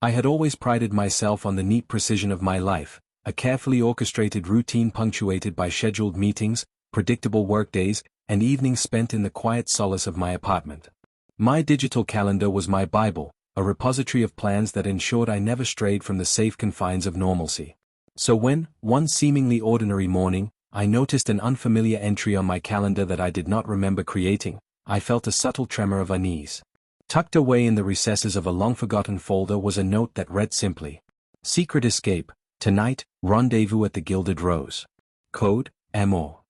I had always prided myself on the neat precision of my life, a carefully orchestrated routine punctuated by scheduled meetings, predictable workdays, and evenings spent in the quiet solace of my apartment. My digital calendar was my Bible, a repository of plans that ensured I never strayed from the safe confines of normalcy. So when, one seemingly ordinary morning, I noticed an unfamiliar entry on my calendar that I did not remember creating, I felt a subtle tremor of unease. Tucked away in the recesses of a long-forgotten folder was a note that read simply, "Secret escape, tonight, rendezvous at the Gilded Rose. Code, MO."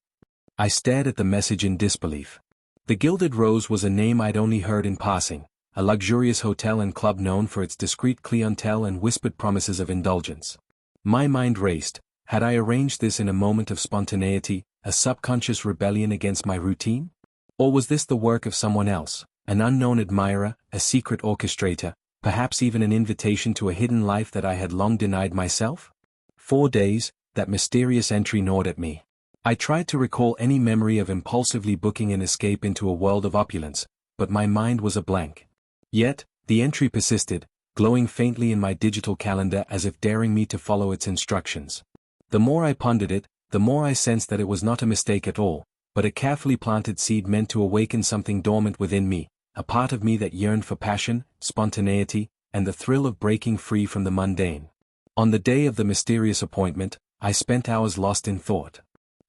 I stared at the message in disbelief. The Gilded Rose was a name I'd only heard in passing, a luxurious hotel and club known for its discreet clientele and whispered promises of indulgence. My mind raced. Had I arranged this in a moment of spontaneity, a subconscious rebellion against my routine? Or was this the work of someone else, an unknown admirer, a secret orchestrator, perhaps even an invitation to a hidden life that I had long denied myself? 4 days, that mysterious entry gnawed at me. I tried to recall any memory of impulsively booking an escape into a world of opulence, but my mind was a blank. Yet, the entry persisted, glowing faintly in my digital calendar as if daring me to follow its instructions. The more I pondered it, the more I sensed that it was not a mistake at all, but a carefully planted seed meant to awaken something dormant within me, a part of me that yearned for passion, spontaneity, and the thrill of breaking free from the mundane. On the day of the mysterious appointment, I spent hours lost in thought.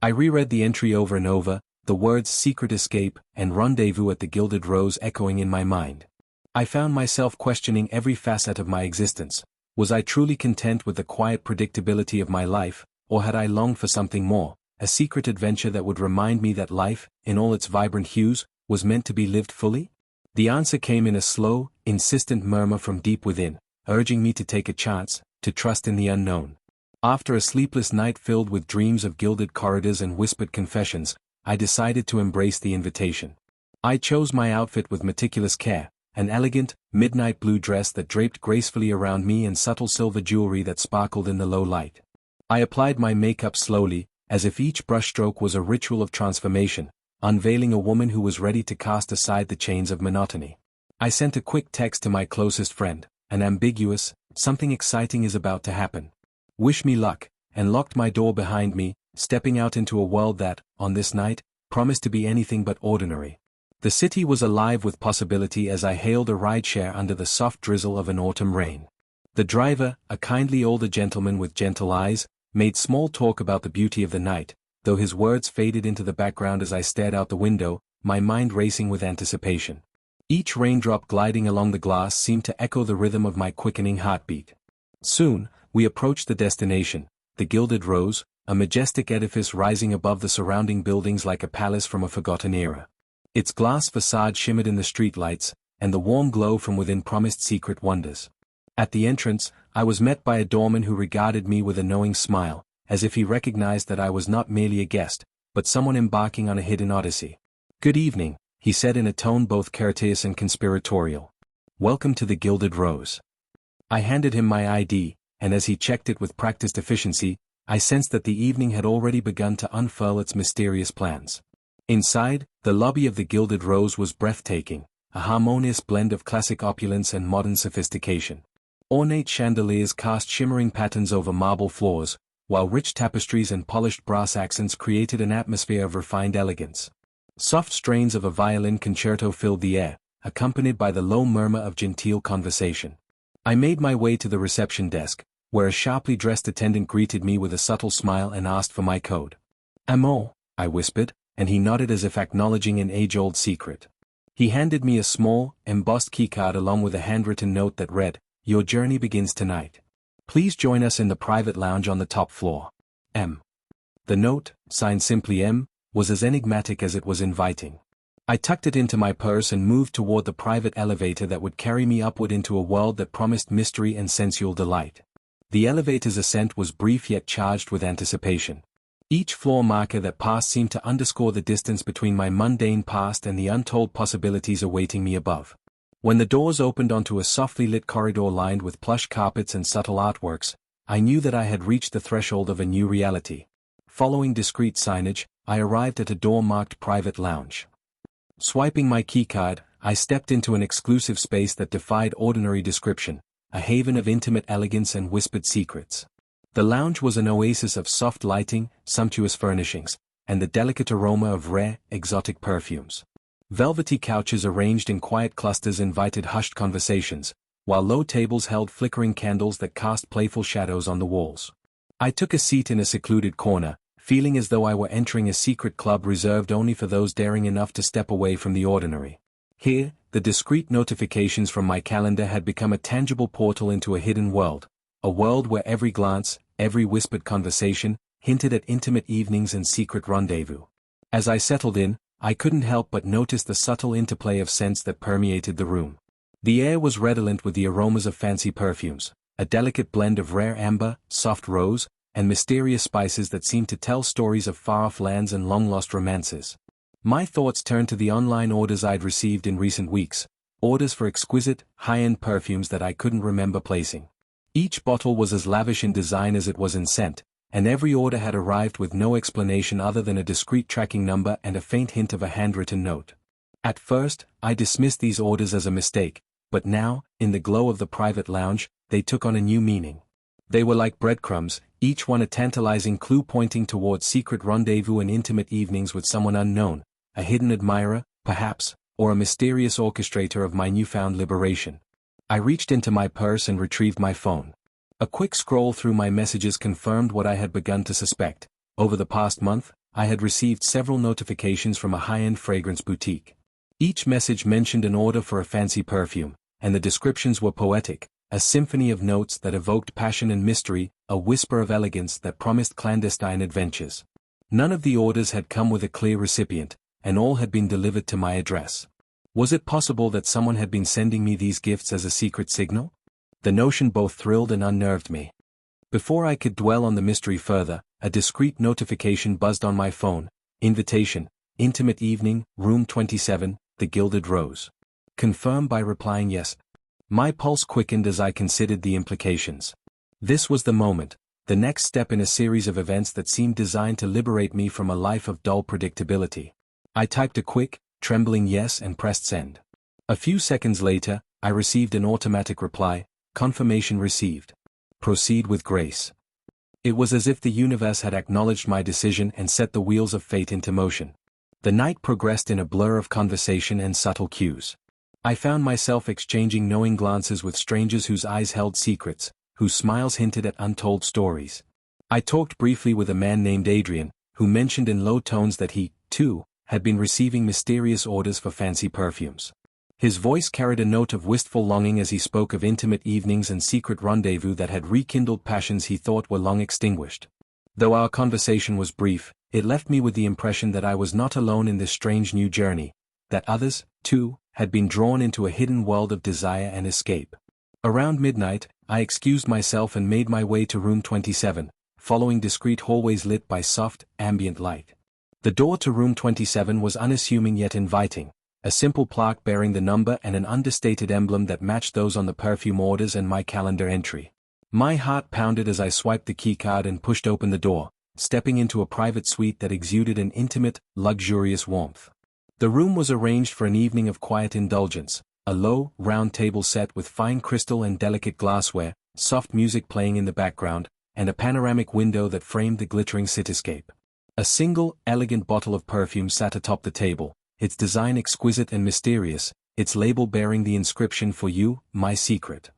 I reread the entry over and over, the words "secret escape" and "rendezvous at the Gilded Rose" echoing in my mind. I found myself questioning every facet of my existence. Was I truly content with the quiet predictability of my life, or had I longed for something more, a secret adventure that would remind me that life, in all its vibrant hues, was meant to be lived fully? The answer came in a slow, insistent murmur from deep within, urging me to take a chance, to trust in the unknown. After a sleepless night filled with dreams of gilded corridors and whispered confessions, I decided to embrace the invitation. I chose my outfit with meticulous care, an elegant, midnight blue dress that draped gracefully around me and subtle silver jewelry that sparkled in the low light. I applied my makeup slowly, as if each brushstroke was a ritual of transformation, unveiling a woman who was ready to cast aside the chains of monotony. I sent a quick text to my closest friend, an ambiguous, "Something exciting is about to happen. Wish me luck," and locked my door behind me, stepping out into a world that, on this night, promised to be anything but ordinary. The city was alive with possibility as I hailed a rideshare under the soft drizzle of an autumn rain. The driver, a kindly older gentleman with gentle eyes, made small talk about the beauty of the night, though his words faded into the background as I stared out the window, my mind racing with anticipation. Each raindrop gliding along the glass seemed to echo the rhythm of my quickening heartbeat. Soon, we approached the destination, the Gilded Rose, a majestic edifice rising above the surrounding buildings like a palace from a forgotten era. Its glass facade shimmered in the streetlights, and the warm glow from within promised secret wonders. At the entrance, I was met by a doorman who regarded me with a knowing smile, as if he recognized that I was not merely a guest, but someone embarking on a hidden odyssey. "Good evening," he said in a tone both courteous and conspiratorial. "Welcome to the Gilded Rose." I handed him my ID, and as he checked it with practiced efficiency, I sensed that the evening had already begun to unfurl its mysterious plans. Inside, the lobby of the Gilded Rose was breathtaking, a harmonious blend of classic opulence and modern sophistication. Ornate chandeliers cast shimmering patterns over marble floors, while rich tapestries and polished brass accents created an atmosphere of refined elegance. Soft strains of a violin concerto filled the air, accompanied by the low murmur of genteel conversation. I made my way to the reception desk, where a sharply dressed attendant greeted me with a subtle smile and asked for my code. "Amo," I whispered, and he nodded as if acknowledging an age-old secret. He handed me a small, embossed keycard along with a handwritten note that read, "Your journey begins tonight. Please join us in the private lounge on the top floor. M." The note, signed simply M, was as enigmatic as it was inviting. I tucked it into my purse and moved toward the private elevator that would carry me upward into a world that promised mystery and sensual delight. The elevator's ascent was brief yet charged with anticipation. Each floor marker that passed seemed to underscore the distance between my mundane past and the untold possibilities awaiting me above. When the doors opened onto a softly lit corridor lined with plush carpets and subtle artworks, I knew that I had reached the threshold of a new reality. Following discreet signage, I arrived at a door marked Private Lounge. Swiping my keycard, I stepped into an exclusive space that defied ordinary description, a haven of intimate elegance and whispered secrets. The lounge was an oasis of soft lighting, sumptuous furnishings, and the delicate aroma of rare, exotic perfumes. Velvety couches arranged in quiet clusters invited hushed conversations, while low tables held flickering candles that cast playful shadows on the walls. I took a seat in a secluded corner, feeling as though I were entering a secret club reserved only for those daring enough to step away from the ordinary. Here, the discreet notifications from my calendar had become a tangible portal into a hidden world, a world where every glance, every whispered conversation, hinted at intimate evenings and secret rendezvous. As I settled in, I couldn't help but notice the subtle interplay of scents that permeated the room. The air was redolent with the aromas of fancy perfumes, a delicate blend of rare amber, soft rose, and mysterious spices that seemed to tell stories of far-off lands and long-lost romances. My thoughts turned to the online orders I'd received in recent weeks, orders for exquisite, high-end perfumes that I couldn't remember placing. Each bottle was as lavish in design as it was in scent, and every order had arrived with no explanation other than a discreet tracking number and a faint hint of a handwritten note. At first, I dismissed these orders as a mistake, but now, in the glow of the private lounge, they took on a new meaning. They were like breadcrumbs, each one a tantalizing clue pointing towards secret rendezvous and intimate evenings with someone unknown, a hidden admirer, perhaps, or a mysterious orchestrator of my newfound liberation. I reached into my purse and retrieved my phone. A quick scroll through my messages confirmed what I had begun to suspect. Over the past month, I had received several notifications from a high-end fragrance boutique. Each message mentioned an order for a fancy perfume, and the descriptions were poetic, a symphony of notes that evoked passion and mystery, a whisper of elegance that promised clandestine adventures. None of the orders had come with a clear recipient, and all had been delivered to my address. Was it possible that someone had been sending me these gifts as a secret signal? The notion both thrilled and unnerved me. Before I could dwell on the mystery further, a discreet notification buzzed on my phone. Invitation, intimate evening, room 27, the Gilded Rose. Confirm by replying yes. My pulse quickened as I considered the implications. This was the moment, the next step in a series of events that seemed designed to liberate me from a life of dull predictability. I typed a quick, trembling yes and pressed send. A few seconds later, I received an automatic reply, confirmation received. Proceed with grace. It was as if the universe had acknowledged my decision and set the wheels of fate into motion. The night progressed in a blur of conversation and subtle cues. I found myself exchanging knowing glances with strangers whose eyes held secrets, whose smiles hinted at untold stories. I talked briefly with a man named Adrian, who mentioned in low tones that he, too, had been receiving mysterious orders for fancy perfumes. His voice carried a note of wistful longing as he spoke of intimate evenings and secret rendezvous that had rekindled passions he thought were long extinguished. Though our conversation was brief, it left me with the impression that I was not alone in this strange new journey, that others, too, had been drawn into a hidden world of desire and escape. Around midnight, I excused myself and made my way to room 27, following discreet hallways lit by soft, ambient light. The door to room 27 was unassuming yet inviting, a simple plaque bearing the number and an understated emblem that matched those on the perfume orders and my calendar entry. My heart pounded as I swiped the keycard and pushed open the door, stepping into a private suite that exuded an intimate, luxurious warmth. The room was arranged for an evening of quiet indulgence, a low, round table set with fine crystal and delicate glassware, soft music playing in the background, and a panoramic window that framed the glittering cityscape. A single, elegant bottle of perfume sat atop the table, its design exquisite and mysterious, its label bearing the inscription "For you, my secret."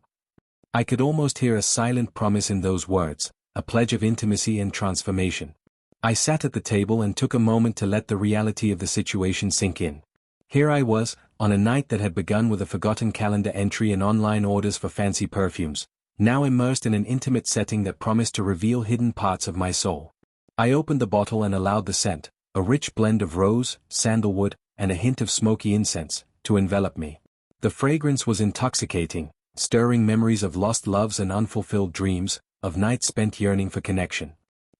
I could almost hear a silent promise in those words, a pledge of intimacy and transformation. I sat at the table and took a moment to let the reality of the situation sink in. Here I was, on a night that had begun with a forgotten calendar entry and online orders for fancy perfumes, now immersed in an intimate setting that promised to reveal hidden parts of my soul. I opened the bottle and allowed the scent, a rich blend of rose, sandalwood, and a hint of smoky incense, to envelop me. The fragrance was intoxicating, stirring memories of lost loves and unfulfilled dreams, of nights spent yearning for connection.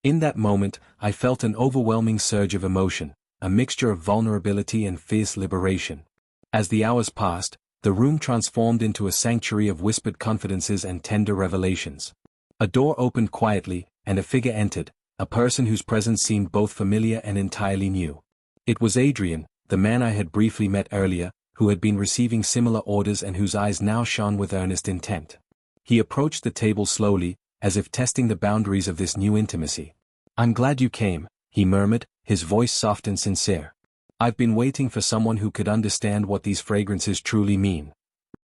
In that moment, I felt an overwhelming surge of emotion, a mixture of vulnerability and fierce liberation. As the hours passed, the room transformed into a sanctuary of whispered confidences and tender revelations. A door opened quietly, and a figure entered, a person whose presence seemed both familiar and entirely new. It was Adrian, the man I had briefly met earlier, who had been receiving similar orders and whose eyes now shone with earnest intent. He approached the table slowly, as if testing the boundaries of this new intimacy. "I'm glad you came," he murmured, his voice soft and sincere. "I've been waiting for someone who could understand what these fragrances truly mean."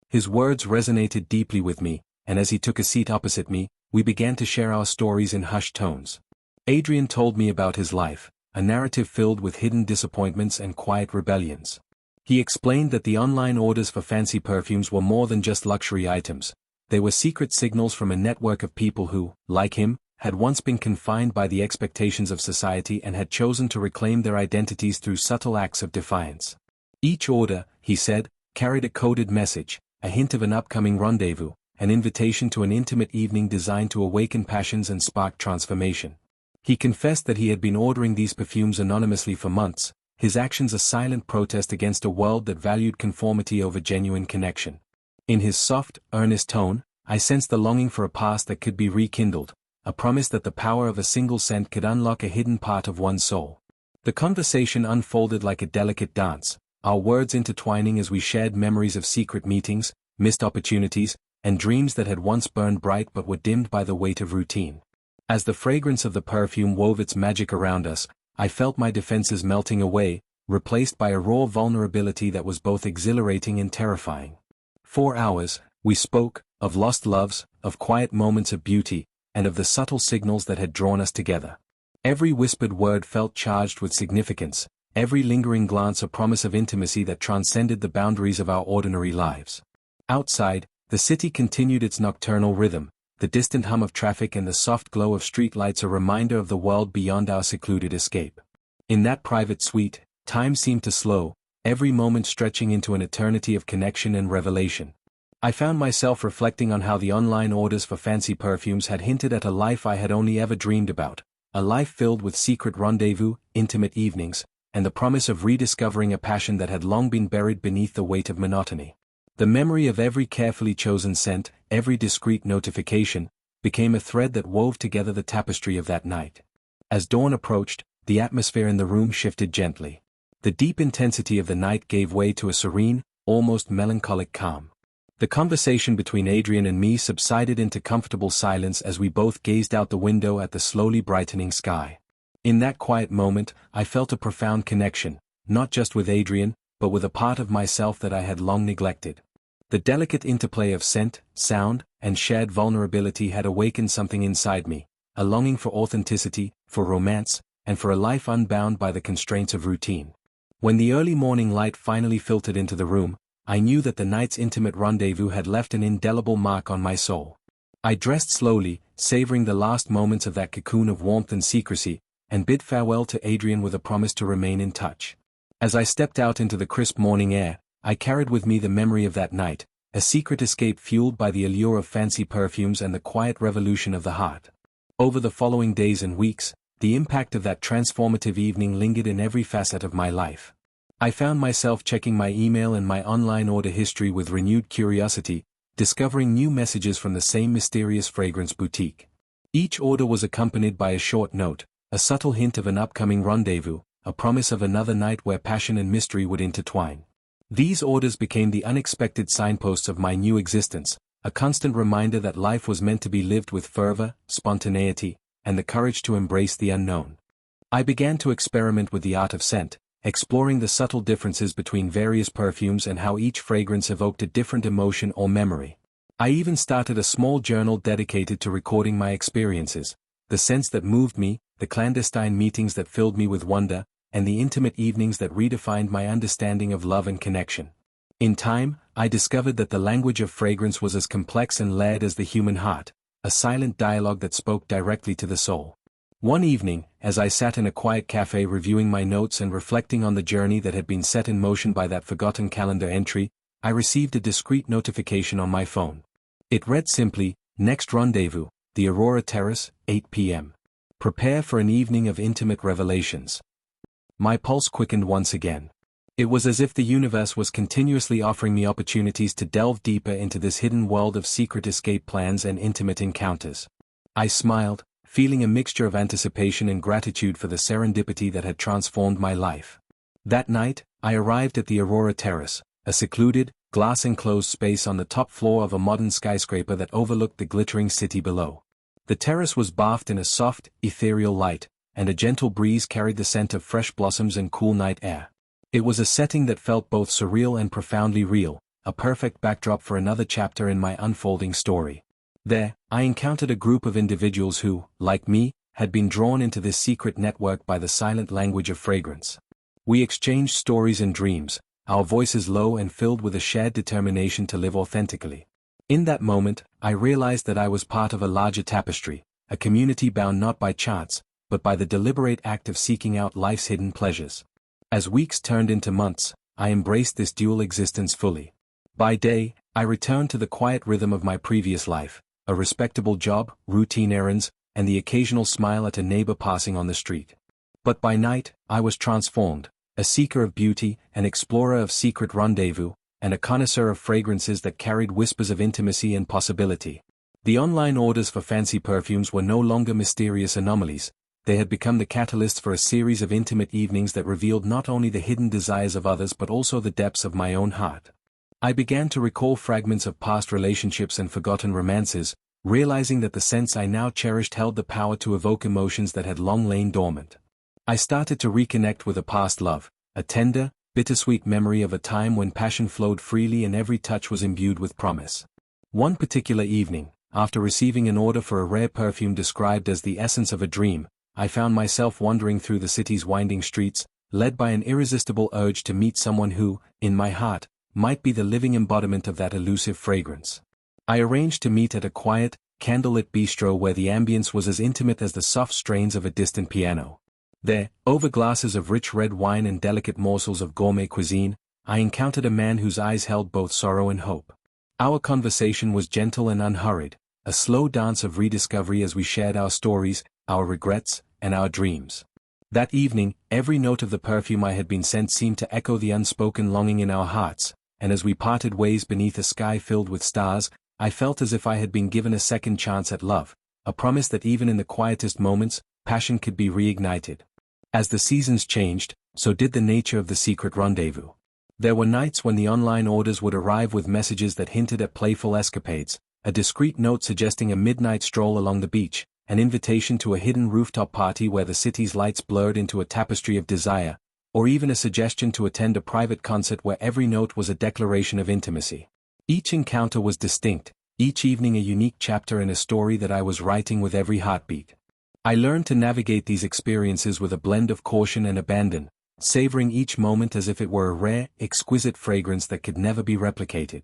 His words resonated deeply with me, and as he took a seat opposite me, we began to share our stories in hushed tones. Adrian told me about his life, a narrative filled with hidden disappointments and quiet rebellions. He explained that the online orders for fancy perfumes were more than just luxury items. They were secret signals from a network of people who, like him, had once been confined by the expectations of society and had chosen to reclaim their identities through subtle acts of defiance. Each order, he said, carried a coded message, a hint of an upcoming rendezvous, an invitation to an intimate evening designed to awaken passions and spark transformation. He confessed that he had been ordering these perfumes anonymously for months, his actions a silent protest against a world that valued conformity over genuine connection. In his soft, earnest tone, I sensed the longing for a past that could be rekindled, a promise that the power of a single scent could unlock a hidden part of one's soul. The conversation unfolded like a delicate dance, our words intertwining as we shared memories of secret meetings, missed opportunities, and dreams that had once burned bright but were dimmed by the weight of routine. As the fragrance of the perfume wove its magic around us, I felt my defenses melting away, replaced by a raw vulnerability that was both exhilarating and terrifying. For hours, we spoke, of lost loves, of quiet moments of beauty, and of the subtle signals that had drawn us together. Every whispered word felt charged with significance, every lingering glance a promise of intimacy that transcended the boundaries of our ordinary lives. Outside, the city continued its nocturnal rhythm, the distant hum of traffic and the soft glow of streetlights a reminder of the world beyond our secluded escape. In that private suite, time seemed to slow, every moment stretching into an eternity of connection and revelation. I found myself reflecting on how the online orders for fancy perfumes had hinted at a life I had only ever dreamed about, a life filled with secret rendezvous, intimate evenings, and the promise of rediscovering a passion that had long been buried beneath the weight of monotony. The memory of every carefully chosen scent, every discreet notification, became a thread that wove together the tapestry of that night. As dawn approached, the atmosphere in the room shifted gently. The deep intensity of the night gave way to a serene, almost melancholic calm. The conversation between Adrian and me subsided into comfortable silence as we both gazed out the window at the slowly brightening sky. In that quiet moment, I felt a profound connection, not just with Adrian, but with a part of myself that I had long neglected. The delicate interplay of scent, sound, and shared vulnerability had awakened something inside me, a longing for authenticity, for romance, and for a life unbound by the constraints of routine. When the early morning light finally filtered into the room, I knew that the night's intimate rendezvous had left an indelible mark on my soul. I dressed slowly, savoring the last moments of that cocoon of warmth and secrecy, and bid farewell to Adrian with a promise to remain in touch. As I stepped out into the crisp morning air, I carried with me the memory of that night, a secret escape fueled by the allure of fancy perfumes and the quiet revolution of the heart. Over the following days and weeks, the impact of that transformative evening lingered in every facet of my life. I found myself checking my email and my online order history with renewed curiosity, discovering new messages from the same mysterious fragrance boutique. Each order was accompanied by a short note, a subtle hint of an upcoming rendezvous, a promise of another night where passion and mystery would intertwine. These orders became the unexpected signposts of my new existence, a constant reminder that life was meant to be lived with fervor, spontaneity, and the courage to embrace the unknown. I began to experiment with the art of scent, exploring the subtle differences between various perfumes and how each fragrance evoked a different emotion or memory. I even started a small journal dedicated to recording my experiences, the scents that moved me, the clandestine meetings that filled me with wonder, and the intimate evenings that redefined my understanding of love and connection. In time, I discovered that the language of fragrance was as complex and layered as the human heart, a silent dialogue that spoke directly to the soul. One evening, as I sat in a quiet cafe reviewing my notes and reflecting on the journey that had been set in motion by that forgotten calendar entry, I received a discreet notification on my phone. It read simply, "Next rendezvous, the Aurora Terrace, 8 p.m. Prepare for an evening of intimate revelations." My pulse quickened once again. It was as if the universe was continuously offering me opportunities to delve deeper into this hidden world of secret escape plans and intimate encounters. I smiled, feeling a mixture of anticipation and gratitude for the serendipity that had transformed my life. That night, I arrived at the Aurora Terrace, a secluded, glass-enclosed space on the top floor of a modern skyscraper that overlooked the glittering city below. The terrace was bathed in a soft, ethereal light, and a gentle breeze carried the scent of fresh blossoms and cool night air. It was a setting that felt both surreal and profoundly real, a perfect backdrop for another chapter in my unfolding story. There, I encountered a group of individuals who, like me, had been drawn into this secret network by the silent language of fragrance. We exchanged stories and dreams, our voices low and filled with a shared determination to live authentically. In that moment, I realized that I was part of a larger tapestry, a community bound not by chance, but by the deliberate act of seeking out life's hidden pleasures. As weeks turned into months, I embraced this dual existence fully. By day, I returned to the quiet rhythm of my previous life, a respectable job, routine errands, and the occasional smile at a neighbor passing on the street. But by night, I was transformed, a seeker of beauty, an explorer of secret rendezvous, and a connoisseur of fragrances that carried whispers of intimacy and possibility. The online orders for fancy perfumes were no longer mysterious anomalies. They had become the catalyst for a series of intimate evenings that revealed not only the hidden desires of others but also the depths of my own heart. I began to recall fragments of past relationships and forgotten romances, realizing that the scents I now cherished held the power to evoke emotions that had long lain dormant. I started to reconnect with a past love, a tender, bittersweet memory of a time when passion flowed freely and every touch was imbued with promise. One particular evening, after receiving an order for a rare perfume described as the essence of a dream, I found myself wandering through the city's winding streets, led by an irresistible urge to meet someone who, in my heart, might be the living embodiment of that elusive fragrance. I arranged to meet at a quiet, candlelit bistro where the ambience was as intimate as the soft strains of a distant piano. There, over glasses of rich red wine and delicate morsels of gourmet cuisine, I encountered a man whose eyes held both sorrow and hope. Our conversation was gentle and unhurried, a slow dance of rediscovery as we shared our stories, our regrets, and our dreams. That evening, every note of the perfume I had been sent seemed to echo the unspoken longing in our hearts, and as we parted ways beneath a sky filled with stars, I felt as if I had been given a second chance at love, a promise that even in the quietest moments, passion could be reignited. As the seasons changed, so did the nature of the secret rendezvous. There were nights when the online orders would arrive with messages that hinted at playful escapades, a discreet note suggesting a midnight stroll along the beach, an invitation to a hidden rooftop party where the city's lights blurred into a tapestry of desire, or even a suggestion to attend a private concert where every note was a declaration of intimacy. Each encounter was distinct, each evening a unique chapter in a story that I was writing with every heartbeat. I learned to navigate these experiences with a blend of caution and abandon, savoring each moment as if it were a rare, exquisite fragrance that could never be replicated.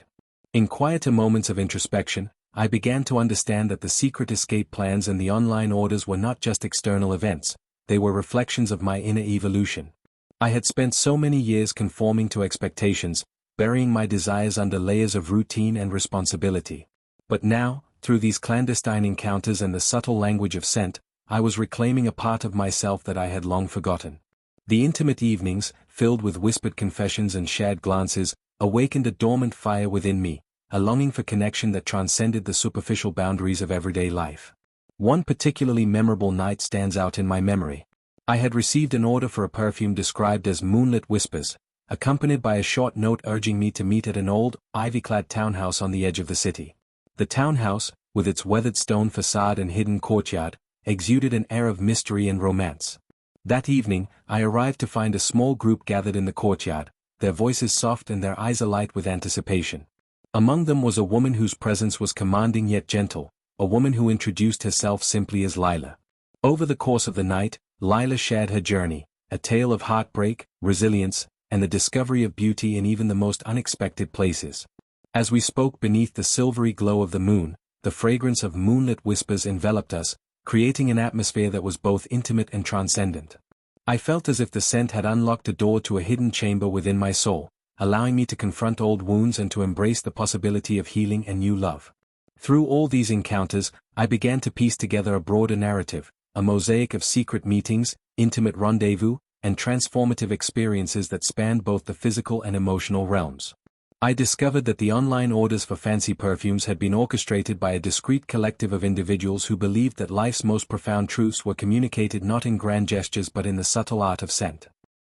In quieter moments of introspection, I began to understand that the secret escape plans and the online orders were not just external events, they were reflections of my inner evolution. I had spent so many years conforming to expectations, burying my desires under layers of routine and responsibility. But now, through these clandestine encounters and the subtle language of scent, I was reclaiming a part of myself that I had long forgotten. The intimate evenings, filled with whispered confessions and shared glances, awakened a dormant fire within me, a longing for connection that transcended the superficial boundaries of everyday life. One particularly memorable night stands out in my memory. I had received an order for a perfume described as Moonlit Whispers, accompanied by a short note urging me to meet at an old, ivy-clad townhouse on the edge of the city. The townhouse, with its weathered stone facade and hidden courtyard, exuded an air of mystery and romance. That evening, I arrived to find a small group gathered in the courtyard, their voices soft and their eyes alight with anticipation. Among them was a woman whose presence was commanding yet gentle, a woman who introduced herself simply as Lila. Over the course of the night, Lila shared her journey, a tale of heartbreak, resilience, and the discovery of beauty in even the most unexpected places. As we spoke beneath the silvery glow of the moon, the fragrance of Moonlit Whispers enveloped us, creating an atmosphere that was both intimate and transcendent. I felt as if the scent had unlocked a door to a hidden chamber within my soul, allowing me to confront old wounds and to embrace the possibility of healing and new love. Through all these encounters, I began to piece together a broader narrative, a mosaic of secret meetings, intimate rendezvous, and transformative experiences that spanned both the physical and emotional realms. I discovered that the online orders for fancy perfumes had been orchestrated by a discreet collective of individuals who believed that life's most profound truths were communicated not in grand gestures but in the subtle art of scent.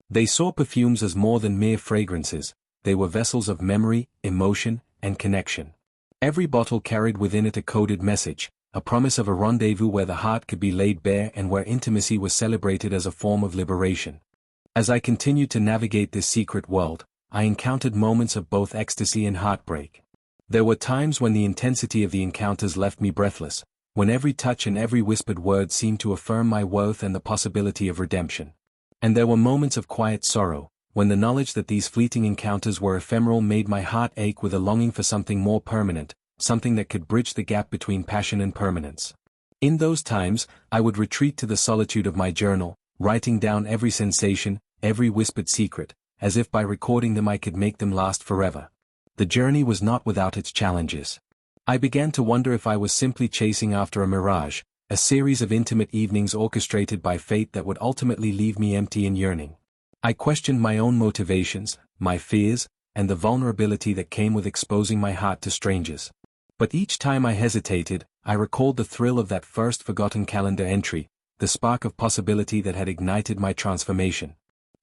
They saw perfumes as more than mere fragrances, they were vessels of memory, emotion, and connection. Every bottle carried within it a coded message, a promise of a rendezvous where the heart could be laid bare and where intimacy was celebrated as a form of liberation. As I continued to navigate this secret world, I encountered moments of both ecstasy and heartbreak. There were times when the intensity of the encounters left me breathless, when every touch and every whispered word seemed to affirm my worth and the possibility of redemption. And there were moments of quiet sorrow, when the knowledge that these fleeting encounters were ephemeral made my heart ache with a longing for something more permanent, something that could bridge the gap between passion and permanence. In those times, I would retreat to the solitude of my journal, writing down every sensation, every whispered secret, as if by recording them I could make them last forever. The journey was not without its challenges. I began to wonder if I was simply chasing after a mirage, a series of intimate evenings orchestrated by fate that would ultimately leave me empty and yearning. I questioned my own motivations, my fears, and the vulnerability that came with exposing my heart to strangers. But each time I hesitated, I recalled the thrill of that first forgotten calendar entry, the spark of possibility that had ignited my transformation.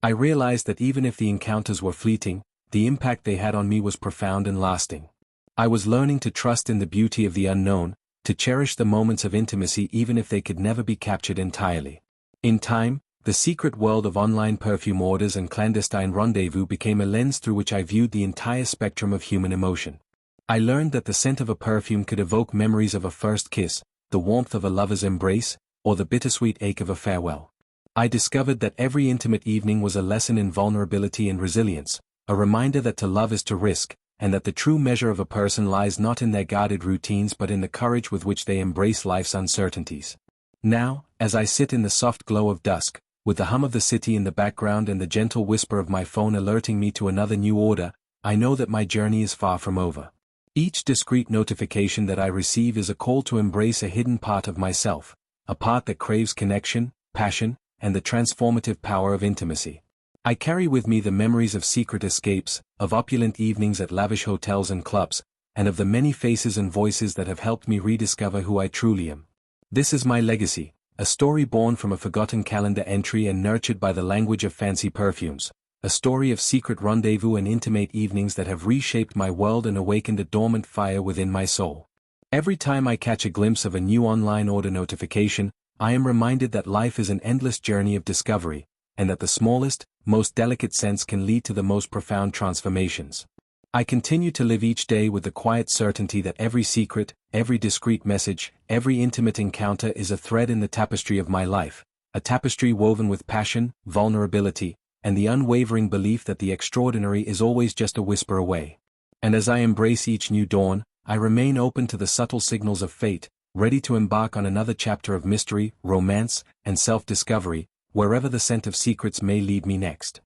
I realized that even if the encounters were fleeting, the impact they had on me was profound and lasting. I was learning to trust in the beauty of the unknown, to cherish the moments of intimacy even if they could never be captured entirely. In time, the secret world of online perfume orders and clandestine rendezvous became a lens through which I viewed the entire spectrum of human emotion. I learned that the scent of a perfume could evoke memories of a first kiss, the warmth of a lover's embrace, or the bittersweet ache of a farewell. I discovered that every intimate evening was a lesson in vulnerability and resilience, a reminder that to love is to risk, and that the true measure of a person lies not in their guarded routines but in the courage with which they embrace life's uncertainties. Now, as I sit in the soft glow of dusk, with the hum of the city in the background and the gentle whisper of my phone alerting me to another new order, I know that my journey is far from over. Each discreet notification that I receive is a call to embrace a hidden part of myself, a part that craves connection, passion, and the transformative power of intimacy. I carry with me the memories of secret escapes, of opulent evenings at lavish hotels and clubs, and of the many faces and voices that have helped me rediscover who I truly am. This is my legacy, a story born from a forgotten calendar entry and nurtured by the language of fancy perfumes, a story of secret rendezvous and intimate evenings that have reshaped my world and awakened a dormant fire within my soul. Every time I catch a glimpse of a new online order notification, I am reminded that life is an endless journey of discovery, and that the smallest, most delicate scents can lead to the most profound transformations. I continue to live each day with the quiet certainty that every secret, every discreet message, every intimate encounter is a thread in the tapestry of my life, a tapestry woven with passion, vulnerability, and the unwavering belief that the extraordinary is always just a whisper away. And as I embrace each new dawn, I remain open to the subtle signals of fate, ready to embark on another chapter of mystery, romance, and self-discovery, wherever the scent of secrets may lead me next.